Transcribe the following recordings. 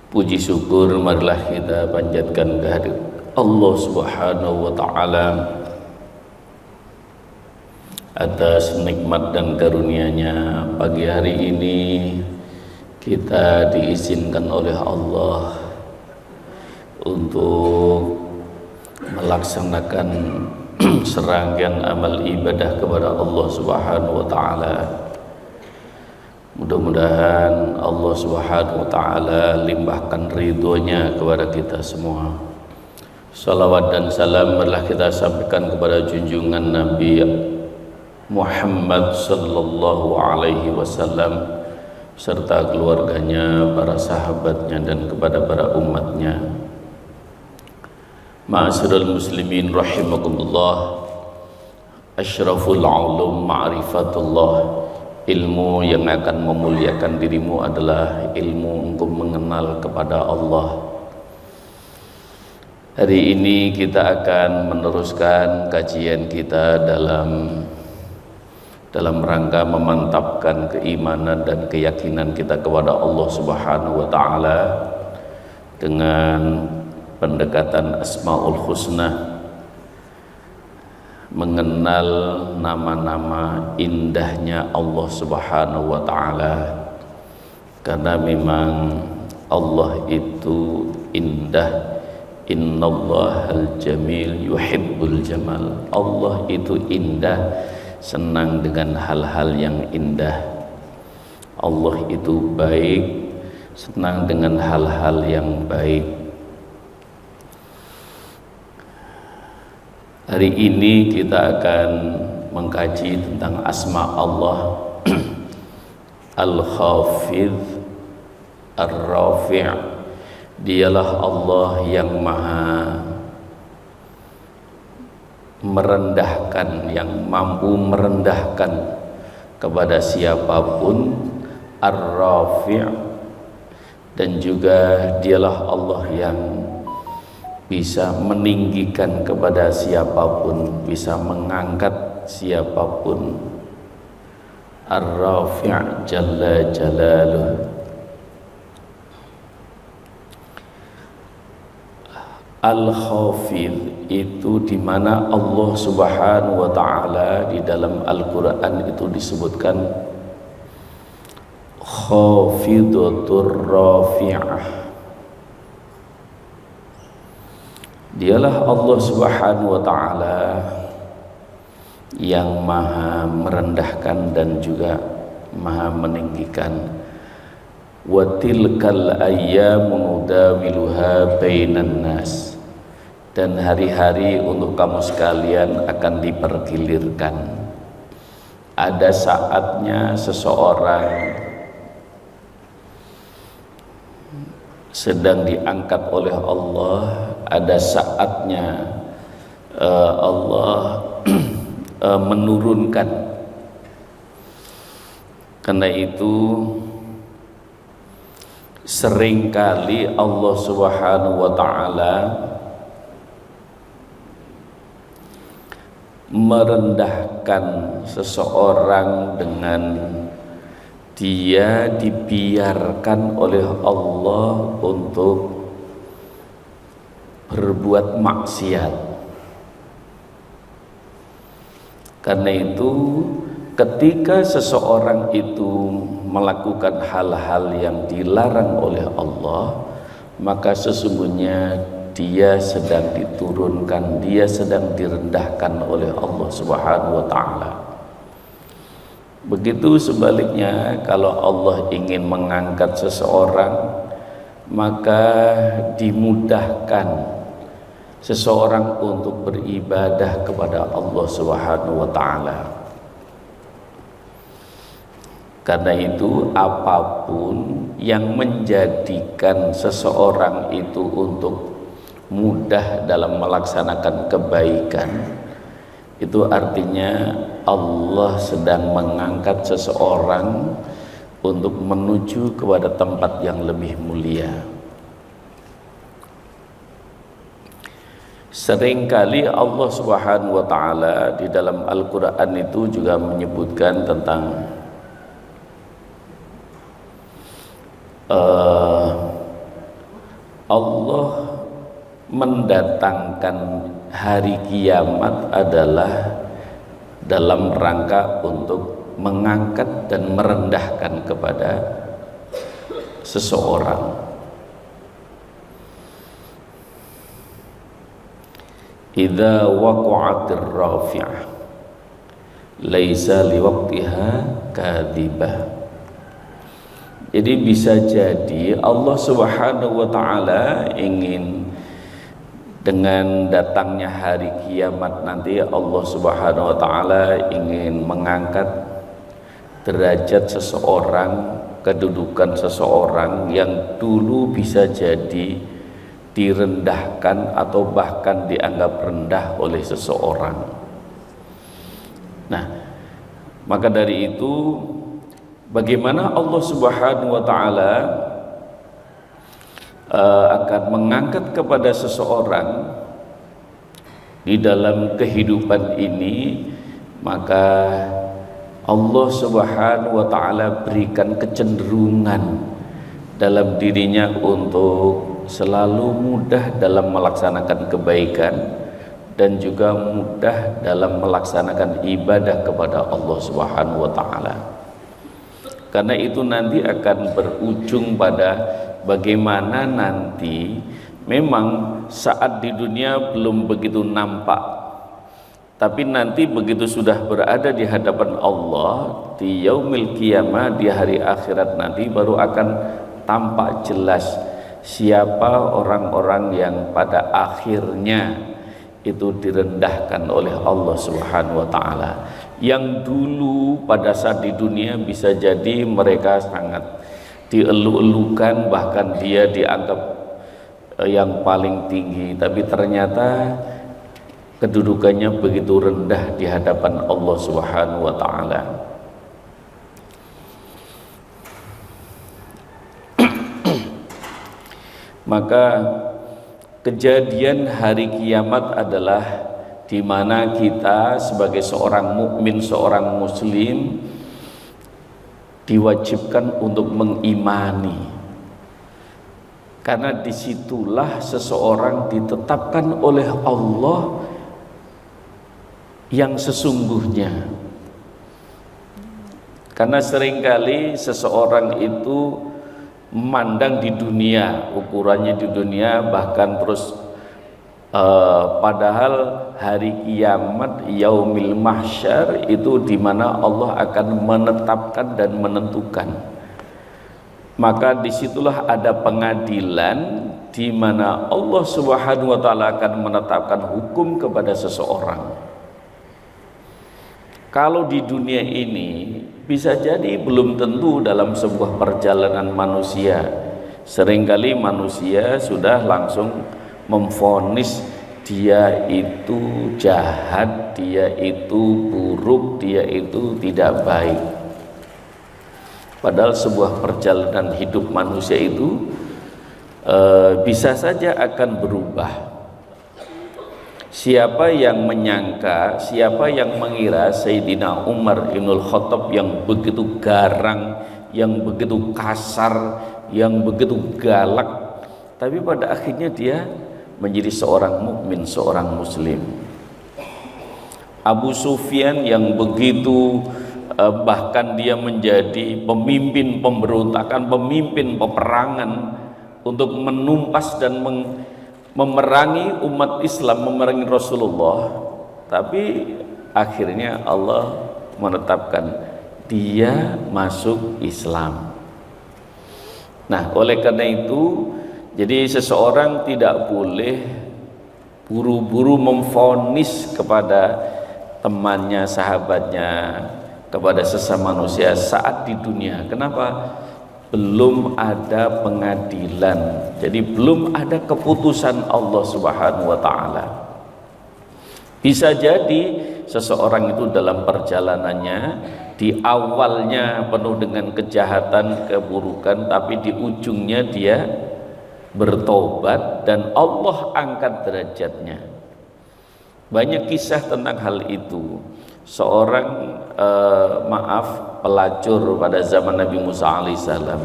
Puji syukur marilah kita panjatkan kehadirat Allah Subhanahu wa taala atas nikmat dan karunia-Nya. Pagi hari ini kita diizinkan oleh Allah untuk melaksanakan serangkaian amal ibadah kepada Allah Subhanahu wa taala. Mudah-mudahan Allah Subhanahu wa taala limpahkan ridhonya kepada kita semua. Salawat dan salam marilah kita sampaikan kepada junjungan Nabi Muhammad sallallahu alaihi wasallam serta keluarganya, para sahabatnya, dan kepada para umatnya. Ma'asyiral muslimin rahimakumullah. Asyraful ulum ma'rifatullah. Ilmu yang akan memuliakan dirimu adalah ilmu engkau mengenal kepada Allah. Hari ini kita akan meneruskan kajian kita dalam rangka memantapkan keimanan dan keyakinan kita kepada Allah Subhanahu wa taala dengan pendekatan Asmaul Husna, mengenal nama-nama indahnya Allah Subhanahu wa taala, karena memang Allah itu indah. Innallahal jamil yuhibbul jamal. Allah itu indah, senang dengan hal-hal yang indah. Allah itu baik, senang dengan hal-hal yang baik. Hari ini kita akan mengkaji tentang asma Allah. Al-Khafidh, Ar-Rafi'. Dialah Allah yang maha merendahkan, yang mampu merendahkan kepada siapapun. Ar-Rafi', dan juga dialah Allah yang bisa meninggikan kepada siapapun, bisa mengangkat siapapun. Ar-Rafi' Jalla Jalaluh. Al-Khafidh itu dimana Allah Subhanahu wa ta'ala di dalam Al-Quran itu disebutkan Khafidatur Rafi'ah. Dialah Allah Subhanahu wa ta'ala yang maha merendahkan dan juga maha meninggikan. Wa tilkal ayyamu nudawiluha bainan nas. Dan hari-hari untuk kamu sekalian akan dipergilirkan. Ada saatnya seseorang sedang diangkat oleh Allah, ada saatnya Allah menurunkan. Karena itu seringkali Allah Subhanahu wa ta'ala merendahkan seseorang dengan dia dibiarkan oleh Allah untuk berbuat maksiat. Karena itu ketika seseorang itu melakukan hal-hal yang dilarang oleh Allah, maka sesungguhnya dia sedang diturunkan, dia sedang direndahkan oleh Allah Subhanahu wa ta'ala. Begitu sebaliknya, kalau Allah ingin mengangkat seseorang, maka dimudahkan seseorang untuk beribadah kepada Allah Subhanahu wa ta'ala. Karena itu apapun yang menjadikan seseorang itu untuk mudah dalam melaksanakan kebaikan, itu artinya Allah sedang mengangkat seseorang untuk menuju kepada tempat yang lebih mulia. Seringkali Allah Subhanahu wa ta'ala di dalam Al-Quran itu juga menyebutkan tentang mendatangkan hari kiamat adalah dalam rangka untuk mengangkat dan merendahkan kepada seseorang. Idza waqa'atir rafi'ah laisa liwaqtiha kadhibah. Jadi bisa jadi Allah Subhanahu wa taala ingin dengan datangnya hari kiamat nanti Allah Subhanahu wa taala ingin mengangkat derajat seseorang, kedudukan seseorang yang dulu bisa jadi direndahkan atau bahkan dianggap rendah oleh seseorang. Nah, maka dari itu bagaimana Allah Subhanahu wa taala akan mengangkat kepada seseorang di dalam kehidupan ini, maka Allah Subhanahu wa taala berikan kecenderungan dalam dirinya untuk selalu mudah dalam melaksanakan kebaikan dan juga mudah dalam melaksanakan ibadah kepada Allah Subhanahu wa taala. Karena itu nanti akan berujung pada bagaimana nanti memang saat di dunia belum begitu nampak, tapi nanti begitu sudah berada di hadapan Allah di yaumil qiyamah, di hari akhirat nanti baru akan tampak jelas siapa orang-orang yang pada akhirnya itu direndahkan oleh Allah Subhanahu wa taala. Yang dulu pada saat di dunia bisa jadi mereka sangat dielu-elukan, bahkan dia dianggap yang paling tinggi, tapi ternyata kedudukannya begitu rendah di hadapan Allah Subhanahu wa taala. Maka kejadian hari kiamat adalah di mana kita sebagai seorang mukmin, seorang muslim diwajibkan untuk mengimani, karena disitulah seseorang ditetapkan oleh Allah yang sesungguhnya. Karena seringkali seseorang itu memandang di dunia, ukurannya di dunia, bahkan terus padahal hari kiamat, yaumil mahsyar, itu di mana Allah akan menetapkan dan menentukan. Maka disitulah ada pengadilan di mana Allah Subhanahu wa taala akan menetapkan hukum kepada seseorang. Kalau di dunia ini bisa jadi belum tentu dalam sebuah perjalanan manusia. Seringkali manusia sudah langsung memvonis dia itu jahat, dia itu buruk, dia itu tidak baik. Padahal sebuah perjalanan hidup manusia itu bisa saja akan berubah. Siapa yang menyangka, siapa yang mengira Sayyidina Umar Ibnul Khattab yang begitu garang, yang begitu kasar, yang begitu galak, tapi pada akhirnya dia menjadi seorang mukmin, seorang muslim. Abu Sufyan yang begitu bahkan dia menjadi pemimpin pemberontakan, pemimpin peperangan untuk menumpas dan memerangi umat Islam, memerangi Rasulullah, tapi akhirnya Allah menetapkan dia masuk Islam. Nah, oleh karena itu, jadi seseorang tidak boleh buru-buru memvonis kepada temannya, sahabatnya, kepada sesama manusia saat di dunia. Kenapa? Belum ada pengadilan, jadi belum ada keputusan Allah Subhanahu wa taala. Bisa jadi seseorang itu dalam perjalanannya di awalnya penuh dengan kejahatan, keburukan, tapi di ujungnya dia bertobat dan Allah angkat derajatnya. Banyak kisah tentang hal itu. Seorang pelacur pada zaman Nabi Musa alaihissalam,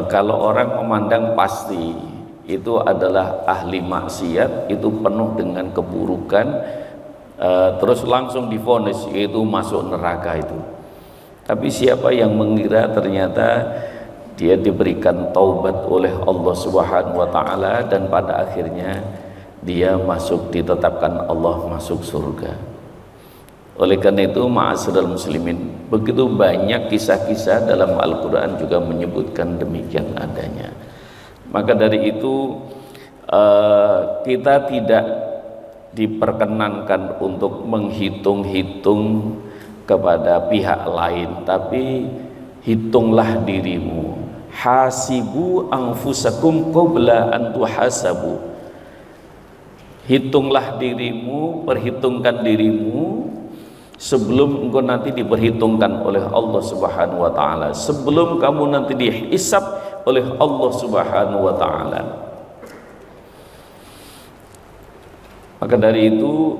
kalau orang memandang pasti itu adalah ahli maksiat, itu penuh dengan keburukan, terus langsung divonis yaitu masuk neraka itu. Tapi siapa yang mengira ternyata dia diberikan taubat oleh Allah Subhanahu wa taala dan pada akhirnya dia ditetapkan Allah masuk surga. Oleh karena itu, ma'asyiral muslimin, begitu banyak kisah-kisah dalam Al-Quran juga menyebutkan demikian adanya. Maka dari itu kita tidak diperkenankan untuk menghitung-hitung kepada pihak lain, tapi hitunglah dirimu. Hasibu anfusakum qabla an tuhasabu. Hitunglah dirimu, perhitungkan dirimu sebelum engkau nanti diperhitungkan oleh Allah Subhanahu wa taala, sebelum kamu nanti dihisab oleh Allah Subhanahu wa taala. Maka dari itu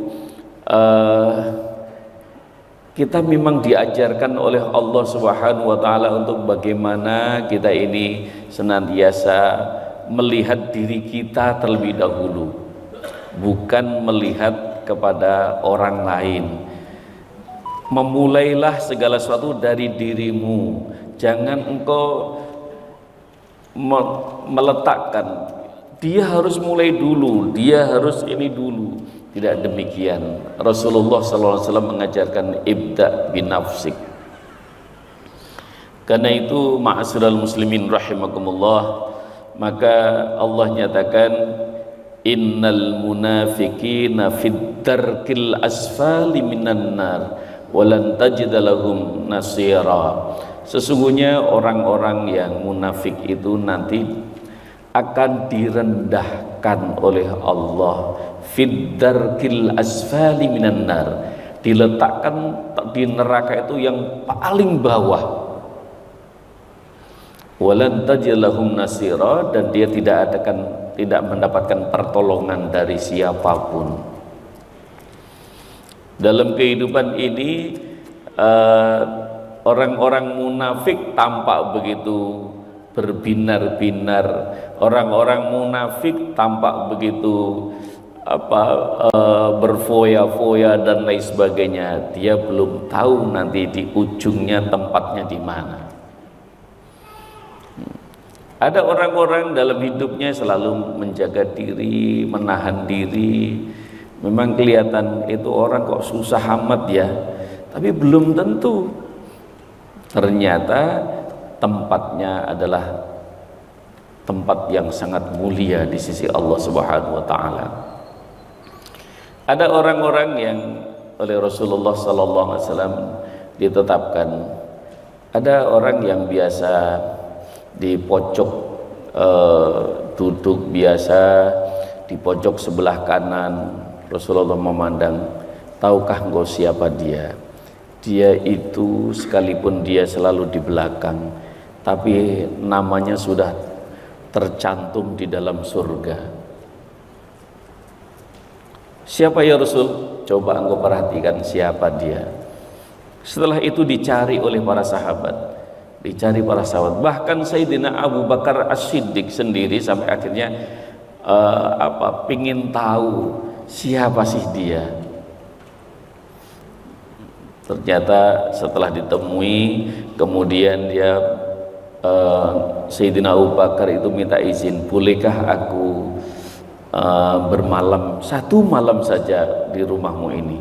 kita memang diajarkan oleh Allah Subhanahu wa taala untuk bagaimana kita ini senantiasa melihat diri kita terlebih dahulu, bukan melihat kepada orang lain. Memulailah segala sesuatu dari dirimu. Jangan engkau meletakkan dia harus mulai dulu, dia harus ini dulu. Tidak demikian. Rasulullah SAW mengajarkan ibda binafsik. Karena itu, ma'asyiral muslimin rahimakumullah, maka Allah nyatakan innal munafiqina fid darkil asfali minan nar walan tajid lahum nasira. Sesungguhnya orang-orang yang munafik itu nanti akan direndahkan oleh Allah fid darkil asfali minan nar, diletakkan di neraka itu yang paling bawah. Walan tajid lahum nasira, dan dia tidak mendapatkan pertolongan dari siapapun. Dalam kehidupan ini orang-orang munafik tampak begitu berbinar-binar, orang-orang munafik tampak begitu berfoya-foya dan lain sebagainya. Dia belum tahu nanti di ujungnya tempatnya di mana. Ada orang-orang dalam hidupnya selalu menjaga diri, menahan diri. Memang kelihatan itu orang kok susah amat ya, tapi belum tentu ternyata tempatnya adalah tempat yang sangat mulia di sisi Allah Subhanahu wa taala. Ada orang-orang yang oleh Rasulullah sallallahu alaihi wasallam ditetapkan, ada orang yang biasa di pojok duduk biasa di pojok sebelah kanan. Rasulullah memandang, tahukah engkau siapa dia? Dia itu sekalipun dia selalu di belakang, tapi namanya sudah tercantum di dalam surga. Siapa ya Rasul? Coba engkau perhatikan siapa dia. Setelah itu dicari oleh para sahabat, bahkan Sayyidina Abu Bakar As-Siddiq sendiri sampai akhirnya pingin tahu siapa sih dia. Ternyata setelah ditemui, kemudian dia Sayyidina Abu Bakar itu minta izin, bolehkah aku bermalam satu malam saja di rumahmu ini?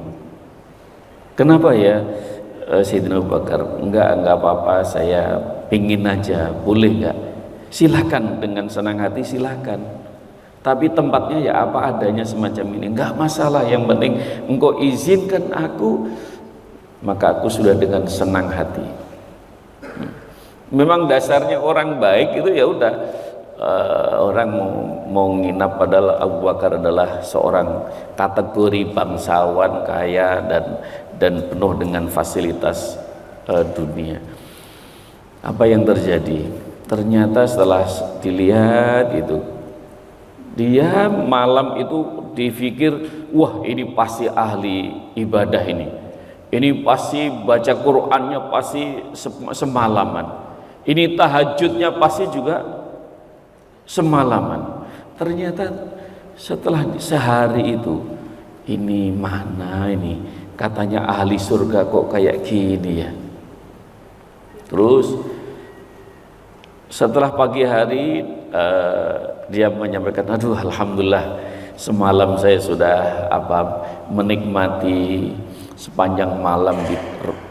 Kenapa ya Sayyidina Abu Bakar? Enggak apa-apa, saya pingin aja. Boleh enggak? Silakan, dengan senang hati silakan. Tapi tempatnya ya apa adanya semacam ini, enggak masalah, yang penting engkau izinkan aku, maka aku sudah dengan senang hati. Memang dasarnya orang baik itu ya udah, orang mau nginap, padahal Abu Bakar adalah seorang kategori bangsawan kaya dan penuh dengan fasilitas dunia. Apa yang terjadi? Ternyata setelah dilihat itu, dia malam itu dipikir, wah ini pasti ahli ibadah ini pasti baca Qur'annya pasti semalaman, ini tahajudnya pasti juga semalaman. ternyata setelah sehari itu, ini mana ini, katanya ahli surga kok kayak gini ya. Terus setelah pagi hari dia menyampaikan, aduh alhamdulillah semalam saya sudah menikmati sepanjang malam di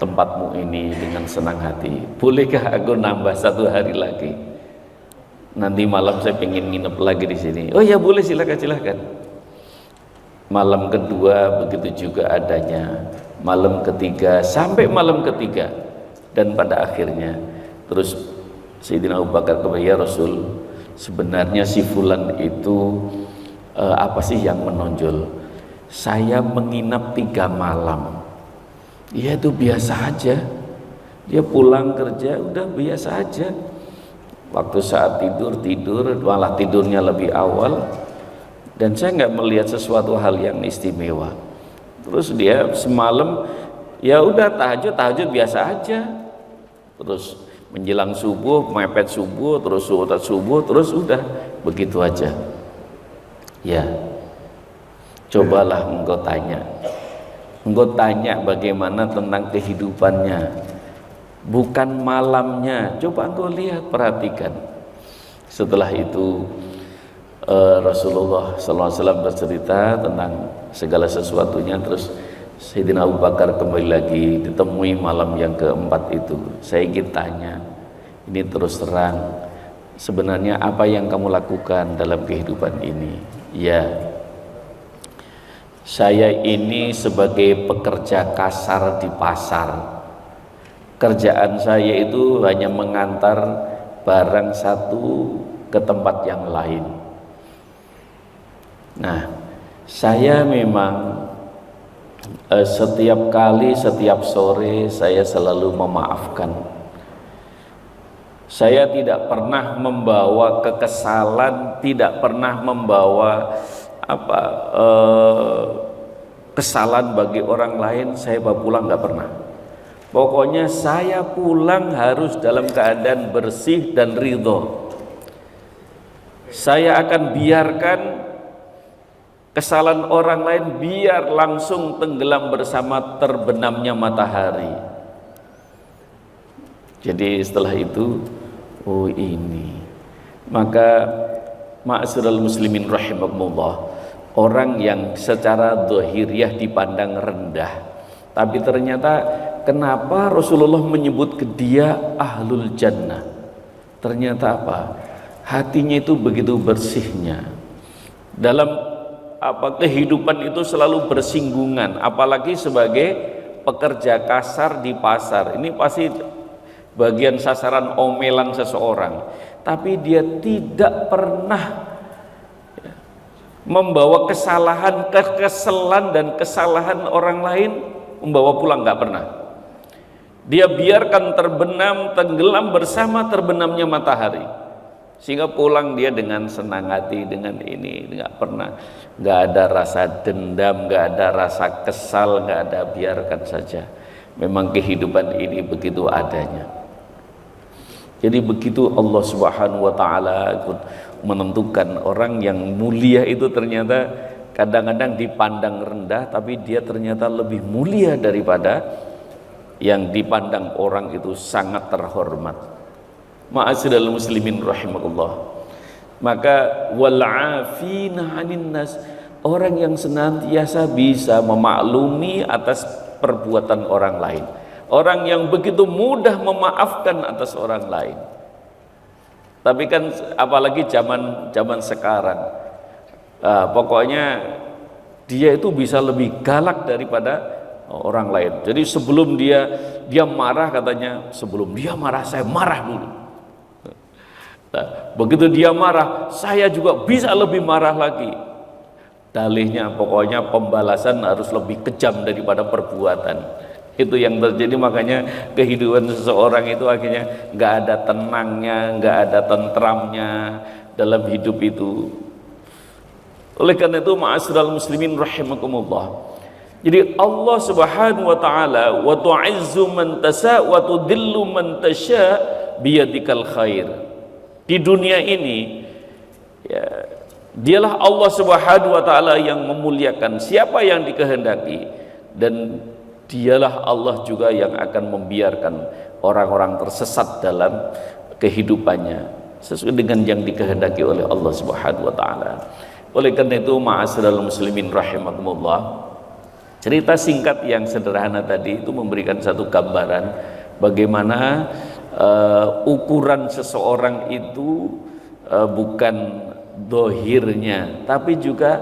tempatmu ini dengan senang hati. Bolehkah aku nambah 1 hari lagi? Nanti malam saya pengen nginep lagi di sini. Oh ya boleh, silakan. Malam kedua begitu juga adanya. Malam ketiga sampai malam ketiga, dan pada akhirnya terus Sayyidina Abu Bakar kepada, ya Rasul, sebenarnya si fulan itu apa sih yang menonjol? Saya menginap 3 malam. Ya itu biasa aja. Dia pulang kerja udah biasa aja. Waktu saat tidur malah tidurnya lebih awal, dan saya nggak melihat sesuatu hal yang istimewa. Terus dia semalam ya udah tahajud biasa aja. Terus menjelang subuh mepet subuh, terus sholat subuh, terus udah begitu aja. Ya, cobalah engkau tanya bagaimana tentang kehidupannya, bukan malamnya. Coba engkau lihat, perhatikan. Setelah itu Rasulullah SAW bercerita tentang segala sesuatunya. Terus Sayyidina Abu Bakar kembali lagi ditemui malam yang keempat itu. Saya ingin tanya, ini terus terang, sebenarnya apa yang kamu lakukan dalam kehidupan ini? Ya, saya ini sebagai pekerja kasar di pasar. Kerjaan saya itu hanya mengantar barang satu ke tempat yang lain. Nah, saya memang setiap sore saya selalu memaafkan. Saya tidak pernah membawa kekesalan, tidak pernah membawa kesalahan bagi orang lain. Saya bawa pulang nggak pernah. Pokoknya saya pulang harus dalam keadaan bersih dan ridho. Saya akan biarkan kesalahan orang lain biar langsung tenggelam bersama terbenamnya matahari. Jadi setelah itu, oh ini, maka ma'asyiral muslimin rahimakumullah, orang yang secara zahiriyah dipandang rendah, tapi ternyata kenapa Rasulullah menyebut ke dia ahlul jannah? Ternyata apa? Hatinya itu begitu bersihnya. Dalam kehidupan itu selalu bersinggungan, apalagi sebagai pekerja kasar di pasar. Ini pasti bagian sasaran omelan seseorang, tapi dia tidak pernah membawa kesalahan, kekesalan dan kesalahan orang lain membawa pulang, nggak pernah. Dia biarkan tenggelam bersama terbenamnya matahari, sehingga pulang dia dengan senang hati, dengan ini, nggak ada rasa dendam, nggak ada rasa kesal, nggak ada, biarkan saja. Memang kehidupan ini begitu adanya. Jadi begitu Allah Subhanahu wa taala menentukan orang yang mulia itu ternyata kadang-kadang dipandang rendah, tapi dia ternyata lebih mulia daripada yang dipandang orang itu sangat terhormat. Ma'asyiral muslimin rahimakumullah. Maka wal 'afina 'anil nas, orang yang senantiasa bisa memaklumi atas perbuatan orang lain. Orang yang begitu mudah memaafkan atas orang lain. Tapi kan apalagi zaman sekarang, pokoknya dia itu bisa lebih galak daripada orang lain. Jadi sebelum dia marah, katanya sebelum dia marah saya marah dulu. Nah, begitu dia marah, saya juga bisa lebih marah lagi. Dalihnya pokoknya pembalasan harus lebih kejam daripada perbuatan. Itu yang terjadi, makanya kehidupan seseorang itu akhirnya nggak ada tenangnya, nggak ada tentramnya dalam hidup itu. Oleh karena itu, ma'asyiral muslimin rahimakumullah, jadi Allah Subhanahu wa taala, wa tu'izzu man tasha wa tudhillu man tasha biyadikal khair. Di dunia ini ya, Dialah Allah Subhanahu wa taala yang memuliakan siapa yang dikehendaki, dan dialah Allah juga yang akan membiarkan orang-orang tersesat dalam kehidupannya sesuai dengan yang dikehendaki oleh Allah Subhanahu wa taala. Oleh karena itu, ma'asyiral muslimin rahimakumullah, cerita singkat yang sederhana tadi itu memberikan satu gambaran bagaimana ukuran seseorang itu bukan dohirnya tapi juga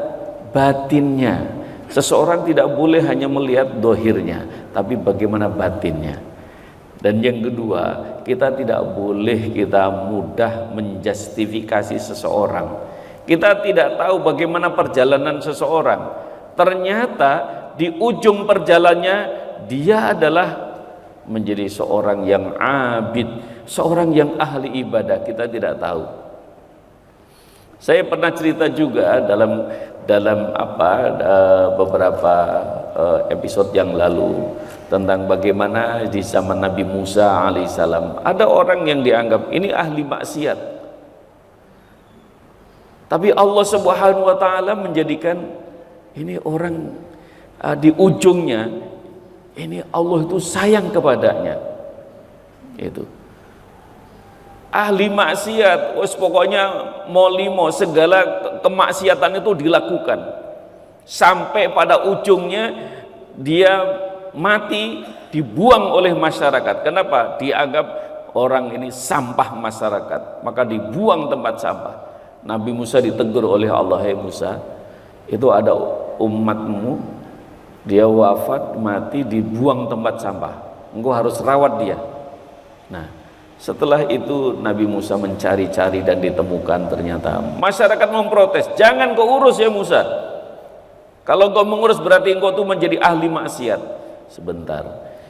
batinnya. Seseorang tidak boleh hanya melihat dohirnya tapi bagaimana batinnya. Dan yang kedua, kita tidak boleh kita mudah menjustifikasi seseorang. Kita tidak tahu bagaimana perjalanan seseorang. Ternyata di ujung perjalanannya dia adalah menjadi seorang yang abid, seorang yang ahli ibadah. Kita tidak tahu. Saya pernah cerita juga dalam beberapa episode yang lalu tentang bagaimana di zaman Nabi Musa alaihissalam ada orang yang dianggap ini ahli maksiat, tapi Allah Subhanahu wa taala menjadikan ini orang di ujungnya ini Allah itu sayang kepadanya. Itu ahli maksiat, pokoknya molimo, segala kemaksiatan itu dilakukan sampai pada ujungnya dia mati, dibuang oleh masyarakat. Kenapa? Dianggap orang ini sampah masyarakat, maka dibuang tempat sampah. Nabi Musa ditegur oleh Allah, "Hai Musa, itu ada umatmu, dia wafat, mati, dibuang tempat sampah, engkau harus rawat dia." Nah, setelah itu Nabi Musa mencari-cari dan ditemukan, ternyata masyarakat memprotes, "Jangan kau urus ya Musa, kalau kau mengurus berarti engkau tuh menjadi ahli maksiat." Sebentar,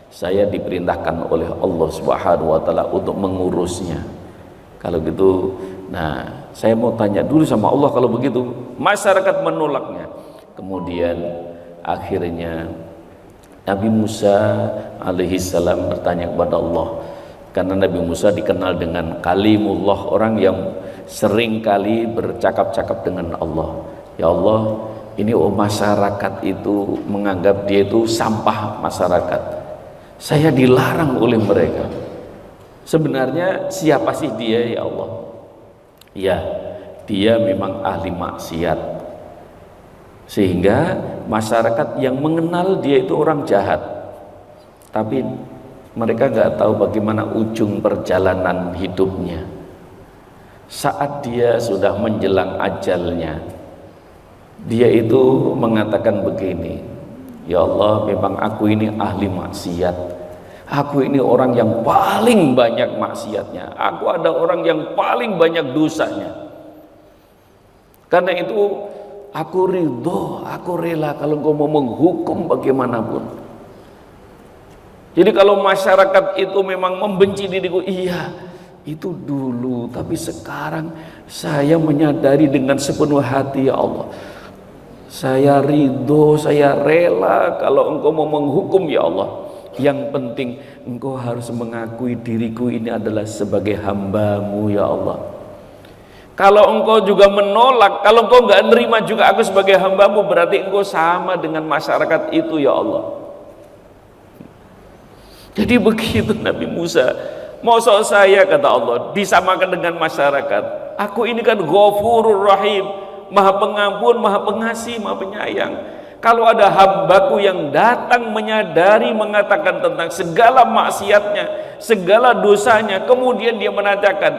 saya diperintahkan oleh Allah Subhanahu wa taala untuk mengurusnya. Kalau gitu, nah saya mau tanya dulu sama Allah kalau begitu. Masyarakat menolaknya. Kemudian akhirnya Nabi Musa alaihissalam bertanya kepada Allah, karena Nabi Musa dikenal dengan kalimullah, orang yang sering kali bercakap-cakap dengan Allah. Ya Allah, ini masyarakat itu menganggap dia itu sampah masyarakat. Saya dilarang oleh mereka. Sebenarnya siapa sih dia ya Allah? Ya, dia memang ahli maksiat. Sehingga masyarakat yang mengenal dia itu orang jahat. Tapi mereka nggak tahu bagaimana ujung perjalanan hidupnya. Saat dia sudah menjelang ajalnya, dia itu mengatakan begini, "Ya Allah, memang aku ini ahli maksiat. Aku ini orang yang paling banyak maksiatnya. Aku ada orang yang paling banyak dosanya. Karena itu aku ridho, aku rela kalau engkau mau menghukum bagaimanapun." Jadi kalau masyarakat itu memang membenci diriku, iya, itu dulu, tapi sekarang saya menyadari dengan sepenuh hati, ya Allah, saya ridho, saya rela kalau engkau mau menghukum ya Allah. Yang penting engkau harus mengakui diriku ini adalah sebagai hambamu ya Allah. Kalau engkau juga menolak, kalau engkau nggak nerima juga aku sebagai hambamu, berarti engkau sama dengan masyarakat itu ya Allah. Jadi begitu Nabi Musa. Masa saya, kata Allah, disamakan dengan masyarakat? Aku ini kan Ghafurur Rahim, Maha Pengampun, Maha Pengasih, Maha Penyayang. Kalau ada hambaku yang datang menyadari, mengatakan tentang segala maksiatnya, segala dosanya, kemudian dia mengatakan,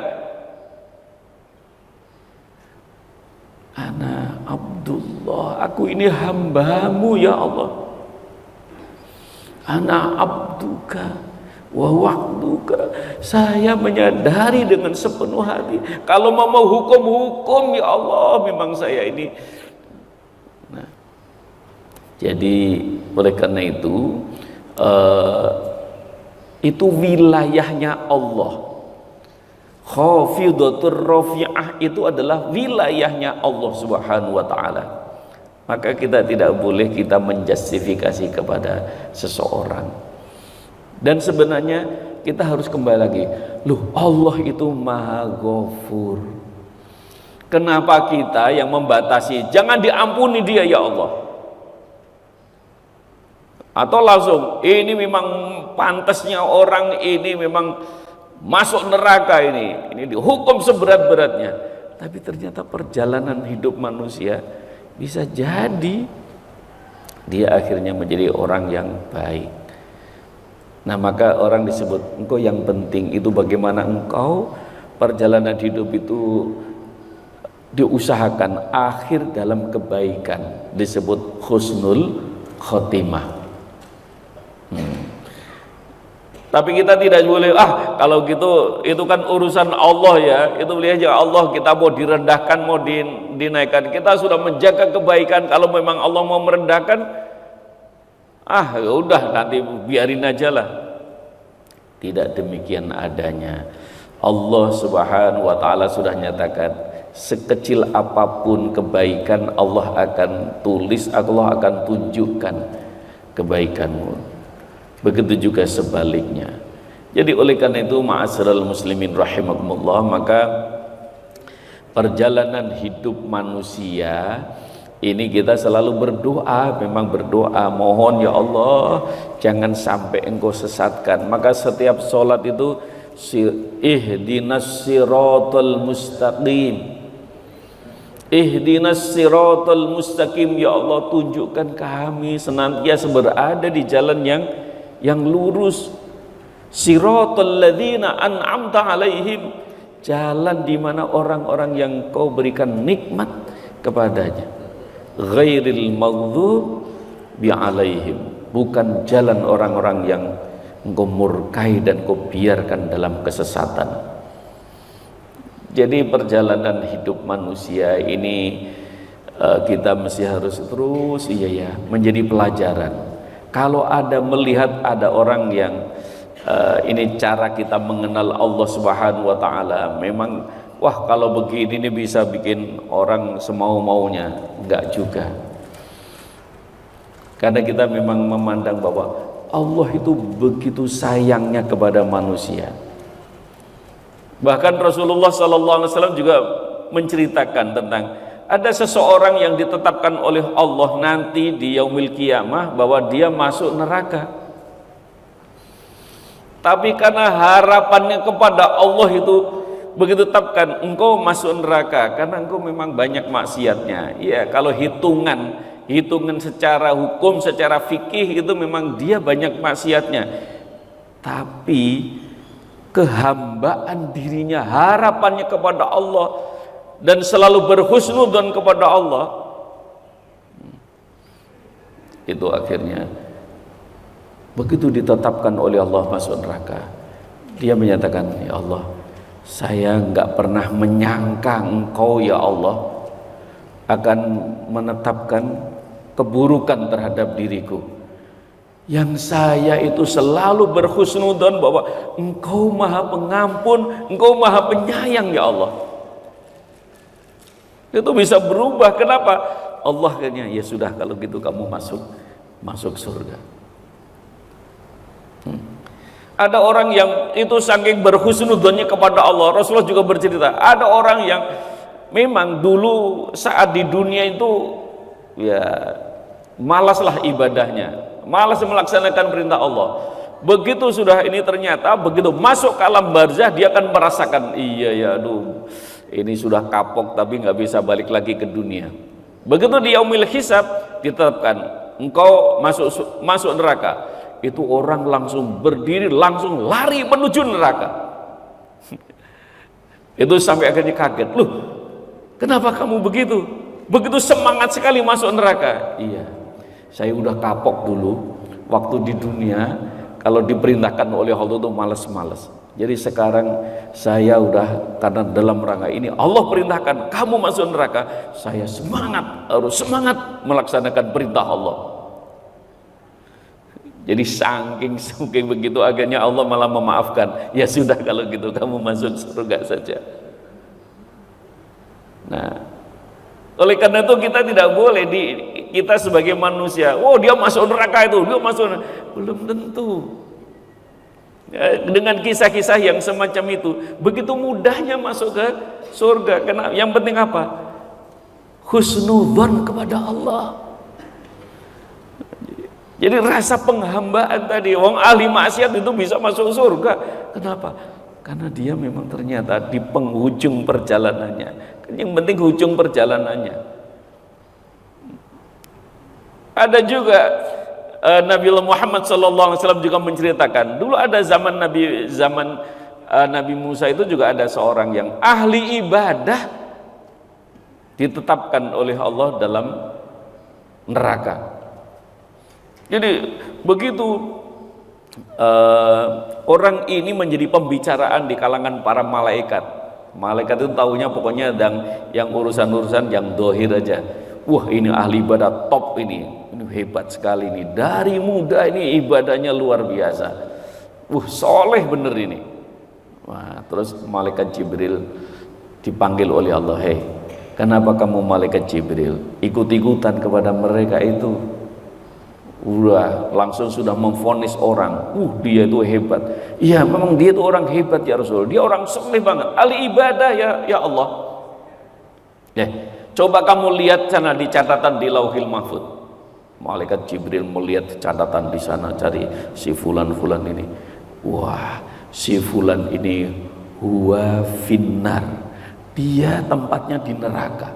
"Ana Abdullah, aku ini hambamu ya Allah. Ana abduka wa wa'duka." Saya menyadari dengan sepenuh hati, kalau mau hukum ya Allah, memang saya ini. Nah, jadi oleh karena itu wilayahnya Allah. Khafidatur rafi'ah itu adalah wilayahnya Allah Subhanahu wa taala. Maka kita tidak boleh kita menjustifikasi kepada seseorang. Dan sebenarnya kita harus kembali lagi, loh, Allah itu Maha Ghafur, Kenapa kita yang membatasi? Jangan diampuni dia ya Allah. Atau langsung, ini memang pantasnya orang ini memang masuk neraka ini dihukum seberat-beratnya. Tapi ternyata perjalanan hidup manusia bisa jadi dia akhirnya menjadi orang yang baik. Nah, maka orang disebut, engkau yang penting itu bagaimana engkau perjalanan hidup itu diusahakan akhir dalam kebaikan, disebut husnul khotimah. Tapi kita tidak boleh, kalau gitu itu kan urusan Allah ya, itu lihat aja Allah, kita mau direndahkan mau dinaikkan, kita sudah menjaga kebaikan. Kalau memang Allah mau merendahkan, ya udah nanti biarin aja lah. Tidak demikian adanya. Allah Subhanahu wa taala sudah nyatakan, sekecil apapun kebaikan Allah akan tulis, Allah akan tunjukkan kebaikanmu. Begitu juga sebaliknya. Jadi oleh karena itu, ma'asyiral muslimin rahimakumullah, maka perjalanan hidup manusia ini kita selalu berdoa, memang berdoa, mohon ya Allah jangan sampai engkau sesatkan. Maka setiap sholat itu ihdinas siratal mustaqim, ihdinas siratal mustaqim, ya Allah tunjukkan kami senantiasa berada di jalan yang lurus. Siratal ladzina an'amta alaihim, jalan di mana orang-orang yang kau berikan nikmat kepadanya. Ghairil maghdub bi alaihim, bukan jalan orang-orang yang engkau murkai dan kau biarkan dalam kesesatan. Jadi perjalanan hidup manusia ini kita mesti harus terus menjadi pelajaran. Kalau ada melihat ada orang yang ini cara kita mengenal Allah Subhanahu wa taala, memang kalau begini ini bisa bikin orang semau-maunya, enggak juga. Karena kita memang memandang bahwa Allah itu begitu sayangnya kepada manusia. Bahkan Rasulullah SAW juga menceritakan tentang ada seseorang yang ditetapkan oleh Allah nanti di yaumil qiyamah bahwa dia masuk neraka. Tapi karena harapannya kepada Allah itu begitu tetapkan, engkau masuk neraka karena engkau memang banyak maksiatnya. Ya, kalau hitungan secara hukum, secara fikih itu memang dia banyak maksiatnya. Tapi kehambaan dirinya, harapannya kepada Allah dan selalu berhusnudzon kepada Allah, itu akhirnya begitu ditetapkan oleh Allah masuk neraka, dia menyatakan, ya Allah, saya enggak pernah menyangka engkau ya Allah akan menetapkan keburukan terhadap diriku, yang saya itu selalu berhusnudzon bahwa engkau maha pengampun, engkau maha penyayang ya Allah. Itu bisa berubah. Kenapa? Allah akhirnya, ya sudah kalau gitu kamu masuk surga. Ada orang yang itu saking berhusnudzonnya kepada Allah. Rasulullah juga bercerita, ada orang yang memang dulu saat di dunia itu ya malaslah ibadahnya, malas melaksanakan perintah Allah. Begitu sudah ini ternyata begitu masuk ke alam barzah, dia akan merasakan, ini sudah kapok tapi nggak bisa balik lagi ke dunia. Begitu di yaumil hisab ditetapkan engkau masuk neraka, itu orang langsung berdiri, langsung lari menuju neraka. Itu sampai akhirnya kaget, loh kenapa kamu begitu semangat sekali masuk neraka? Iya, saya udah kapok dulu waktu di dunia, kalau diperintahkan oleh Allah itu malas-malas. Jadi sekarang saya udah, karena dalam rangka ini Allah perintahkan kamu masuk neraka, saya harus semangat melaksanakan perintah Allah. Jadi saking begitu akhirnya Allah malah memaafkan, ya sudah kalau gitu kamu masuk surga saja. Nah, oleh karena itu kita tidak boleh kita sebagai manusia, dia masuk neraka itu, dia masuk neraka. Belum tentu. Dengan kisah-kisah yang semacam itu, begitu mudahnya masuk ke surga. Karena yang penting apa? Husnudzon kepada Allah. Jadi rasa penghambaan tadi, wong ahli maksiat itu bisa masuk surga. Kenapa? Karena dia memang ternyata di penghujung perjalanannya. Yang penting hujung perjalanannya. Ada juga Nabi Muhammad SAW juga menceritakan, dulu ada zaman Nabi Musa itu juga ada seorang yang ahli ibadah ditetapkan oleh Allah dalam neraka. Jadi begitu orang ini menjadi pembicaraan di kalangan para malaikat. Malaikat itu tahunya pokoknya yang urusan-urusan yang dohir aja. Wah, ini ahli ibadah top ini hebat sekali ini. Dari muda ini ibadahnya luar biasa. Soleh bener ini. Wah, terus malaikat Jibril dipanggil oleh Allah. Hei, kenapa kamu malaikat Jibril ikut-ikutan kepada mereka itu? Langsung sudah memvonis orang, dia itu hebat. Iya, memang dia itu orang hebat ya Rasul. Dia orang soleh banget, ahli ibadah ya Allah. Coba kamu lihat sana di catatan di Lauhil Mahfud. Malaikat Jibril melihat catatan di sana, cari si fulan ini. Wah, si fulan ini huwa finnar. Dia tempatnya di neraka.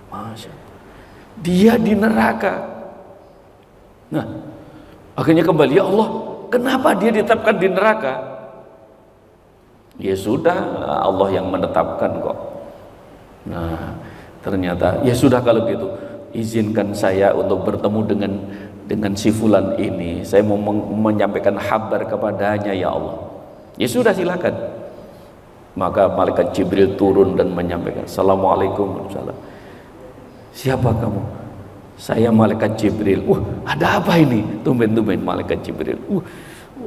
Masya Allah. Dia di neraka. Nah, akhirnya kembali, ya Allah, kenapa dia ditetapkan di neraka? Ya sudah, Allah yang menetapkan kok. Nah, ternyata ya sudah kalau gitu, izinkan saya untuk bertemu dengan si fulan ini. Saya mau menyampaikan kabar kepadanya ya Allah. Ya sudah, silakan. Maka malaikat Jibril turun dan menyampaikan, Assalamualaikum warahmatullahi wabarakatuh. Siapa kamu? Saya malaikat Jibril. Ada apa ini? Tumben-tumben malaikat Jibril.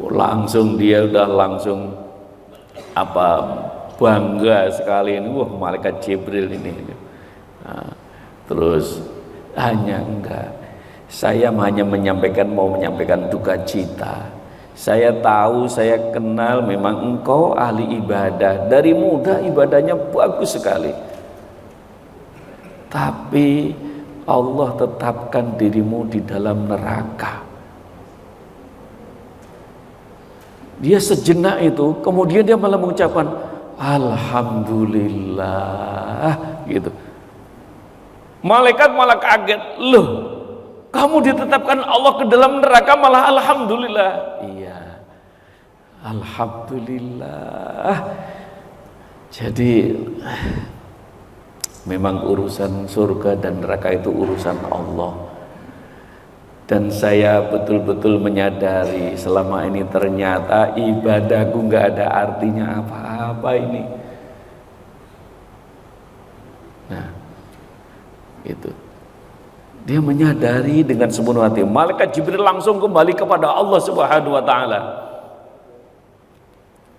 Langsung dia udah langsung bangga sekali ini. Malaikat Jibril ini. Nah, terus enggak. Saya hanya mau menyampaikan duka cita. Saya tahu, saya kenal memang engkau ahli ibadah. Dari muda ibadahnya bagus sekali. Tapi Allah tetapkan dirimu di dalam neraka. Dia sejenak itu, kemudian dia malah mengucapkan Alhamdulillah gitu. Malaikat malah kaget, loh, kamu ditetapkan Allah ke dalam neraka malah Alhamdulillah. Iya, Alhamdulillah. Jadi memang urusan surga dan neraka itu urusan Allah. Dan saya betul-betul menyadari selama ini ternyata ibadahku nggak ada artinya apa-apa ini. Nah, itu. Dia menyadari dengan sepenuh hati. Malaikat Jibril langsung kembali kepada Allah Subhanahu wa taala.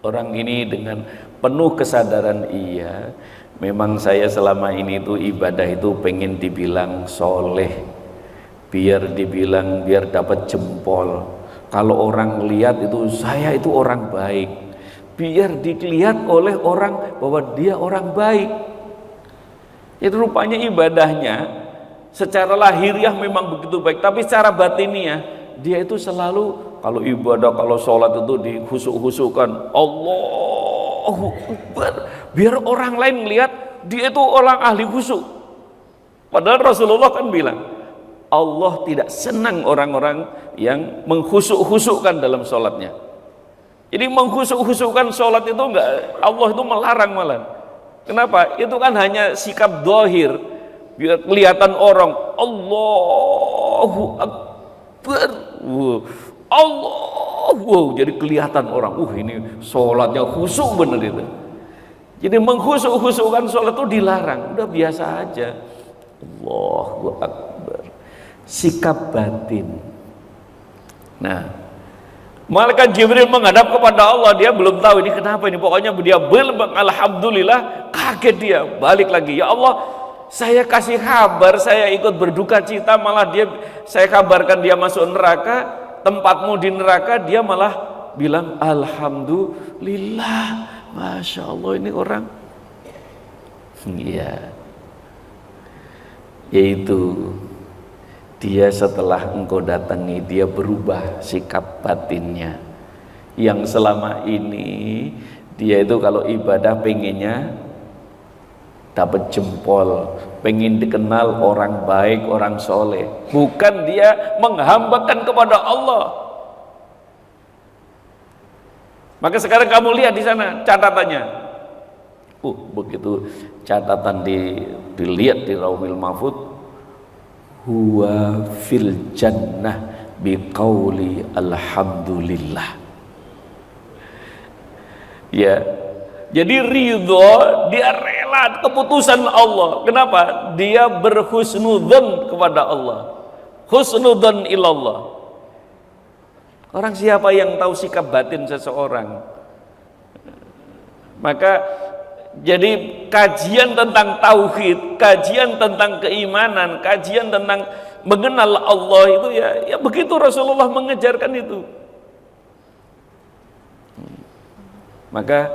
Orang ini dengan penuh kesadaran, iya, memang saya selama ini itu ibadah itu pengen dibilang soleh, biar dapat jempol. Kalau orang lihat itu saya itu orang baik, biar dilihat oleh orang bahwa dia orang baik. Itu rupanya ibadahnya secara lahiriah memang begitu baik, tapi secara batiniah dia itu selalu kalau ibadah, kalau sholat itu dihusuk-husukkan Allahu Akbar, biar orang lain melihat dia itu orang ahli khusyuk. Padahal Rasulullah kan bilang Allah tidak senang orang-orang yang menghusuk-husukkan dalam sholatnya. Jadi menghusuk-husukkan sholat itu enggak, Allah itu melarang malah. Kenapa? Itu kan hanya sikap zahir, biar kelihatan orang Allahu Akbar, jadi kelihatan orang, ini sholatnya khusyuk bener itu. Jadi menghusuk-husukkan sholat itu dilarang, udah biasa aja. Allahu Akbar, sikap batin. Nah, malaikat Jibril menghadap kepada Allah, dia belum tahu ini kenapa ini, pokoknya dia bilang alhamdulillah, kaget dia, balik lagi, ya Allah, saya kasih kabar, saya ikut berduka cita, malah saya kabarkan dia masuk neraka, tempatmu di neraka, dia malah bilang alhamdulillah. Masya Allah, ini orang. Iya. Yaitu dia setelah engkau datangi, dia berubah sikap batinnya. Yang selama ini dia itu kalau ibadah pengennya dapat jempol, pengen dikenal orang baik, orang soleh. Bukan dia menghambakan kepada Allah. Maka sekarang kamu lihat di sana catatannya. Begitu catatan dilihat di Lauhul Mahfuz, huwa fil jannah biqauli alhamdulillah. Ya, jadi ridho, dia rela keputusan Allah. Kenapa? Dia berhusnudzon kepada Allah, husnudzon ilallah. Orang siapa yang tahu sikap batin seseorang? Maka jadi kajian tentang tauhid, kajian tentang keimanan, kajian tentang mengenal Allah itu ya begitu Rasulullah mengejarkan itu. Maka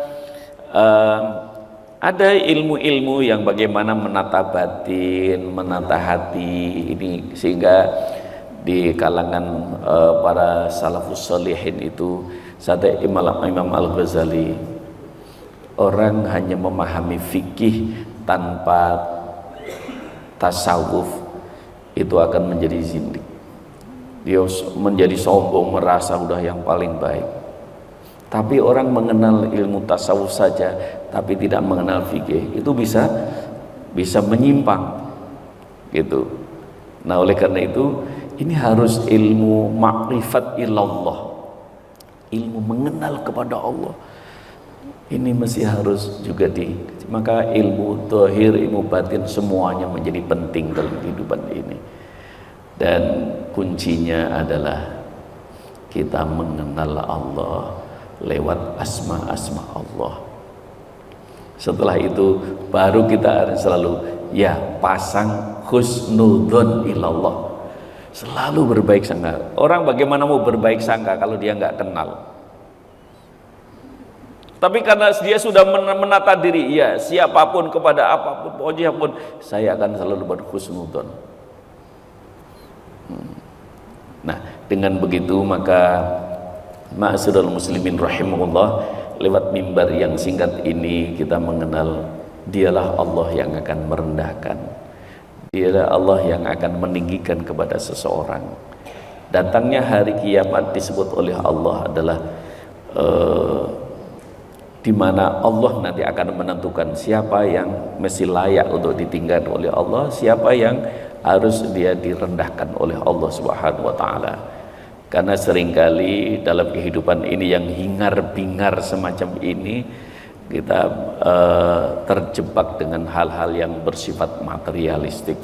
ada ilmu-ilmu yang bagaimana menata batin, menata hati ini, sehingga di kalangan para salafus sholihin itu, sate Imam Al-Ghazali, orang hanya memahami fikih tanpa tasawuf itu akan menjadi zindik. Dia menjadi sombong, merasa udah yang paling baik. Tapi orang mengenal ilmu tasawuf saja tapi tidak mengenal fikih, itu bisa menyimpang gitu. Nah, oleh karena itu ini harus ilmu makrifat ilallah, ilmu mengenal kepada Allah. Ini mesti harus juga maka ilmu zahir, ilmu batin semuanya menjadi penting dalam kehidupan ini. Dan kuncinya adalah kita mengenal Allah lewat asma-asma Allah. Setelah itu baru kita harus selalu pasang husnudzon ilallah, selalu berbaik sangka. Orang bagaimana mau berbaik sangka kalau dia nggak kenal? Tapi karena dia sudah menata diri, siapapun kepada apapun, pokoknya pun saya akan selalu berhusnudzon. Nah, dengan begitu maka ma'asyiral muslimin rahimahullah, lewat mimbar yang singkat ini kita mengenal dialah Allah yang akan merendahkan, dialah Allah yang akan meninggikan kepada seseorang. Datangnya hari kiamat disebut oleh Allah adalah di mana Allah nanti akan menentukan siapa yang mesti layak untuk ditinggalkan oleh Allah, siapa yang harus dia direndahkan oleh Allah Subhanahu wa taala. Karena seringkali dalam kehidupan ini yang hingar-bingar semacam ini, kita terjebak dengan hal-hal yang bersifat materialistik.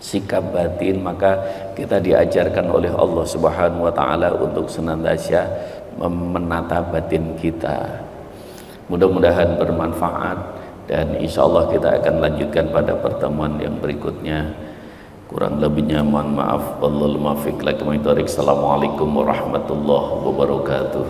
Sikap batin, maka kita diajarkan oleh Allah Subhanahu wa taala untuk senantiasa menata batin kita. Mudah-mudahan bermanfaat, dan insya Allah kita akan lanjutkan pada pertemuan yang berikutnya. Kurang lebihnya mohon maaf. Wallahul muwaffiq. Assalamualaikum warahmatullahi wabarakatuh.